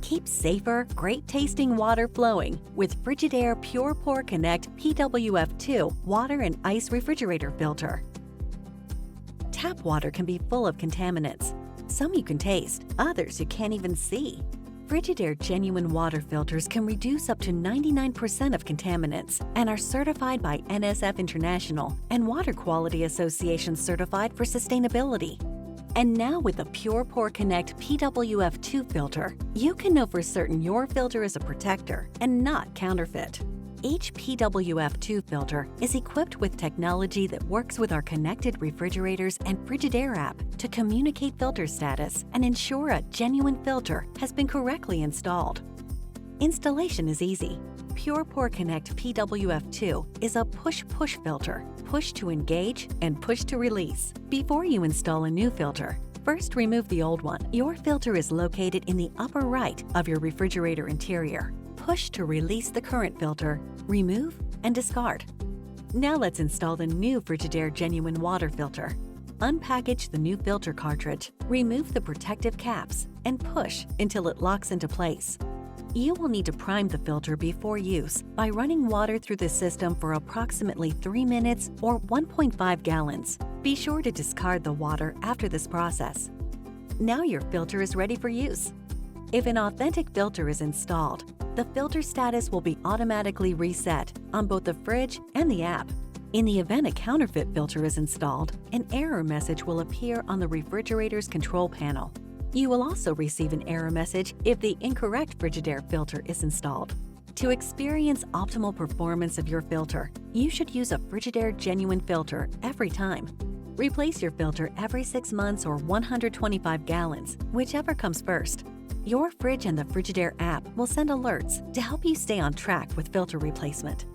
Keep safer, great-tasting water flowing with Frigidaire PurePour Connect PWF-2 water and ice refrigerator filter. Tap water can be full of contaminants. Some you can taste, others you can't even see. Frigidaire genuine water filters can reduce up to 99% of contaminants and are certified by NSF International and Water Quality Association certified for sustainability. And now with the PurePour Connect PWF-2 filter, you can know for certain your filter is a protector and not counterfeit. Each PWF-2 filter is equipped with technology that works with our connected refrigerators and Frigidaire app to communicate filter status and ensure a genuine filter has been correctly installed. Installation is easy. PurePour Connect PWF-2 is a push-push filter, push to engage and push to release. Before you install a new filter, first remove the old one. Your filter is located in the upper right of your refrigerator interior. Push to release the current filter, remove, and discard. Now let's install the new Frigidaire Genuine Water Filter. Unpackage the new filter cartridge, remove the protective caps, and push until it locks into place. You will need to prime the filter before use by running water through the system for approximately 3 minutes or 1.5 gallons. Be sure to discard the water after this process. Now your filter is ready for use. If an authentic filter is installed, the filter status will be automatically reset on both the fridge and the app. In the event a counterfeit filter is installed, an error message will appear on the refrigerator's control panel. You will also receive an error message if the incorrect Frigidaire filter is installed. To experience optimal performance of your filter, you should use a Frigidaire Genuine filter every time. Replace your filter every 6 months or 125 gallons, whichever comes first. Your fridge and the Frigidaire app will send alerts to help you stay on track with filter replacement.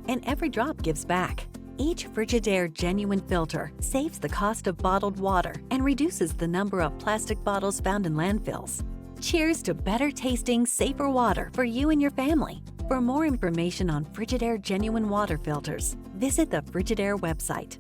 And every drop gives back. Each Frigidaire Genuine filter saves the cost of bottled water and reduces the number of plastic bottles found in landfills. Cheers to better tasting, safer water for you and your family. For more information on Frigidaire Genuine water filters, visit the Frigidaire website.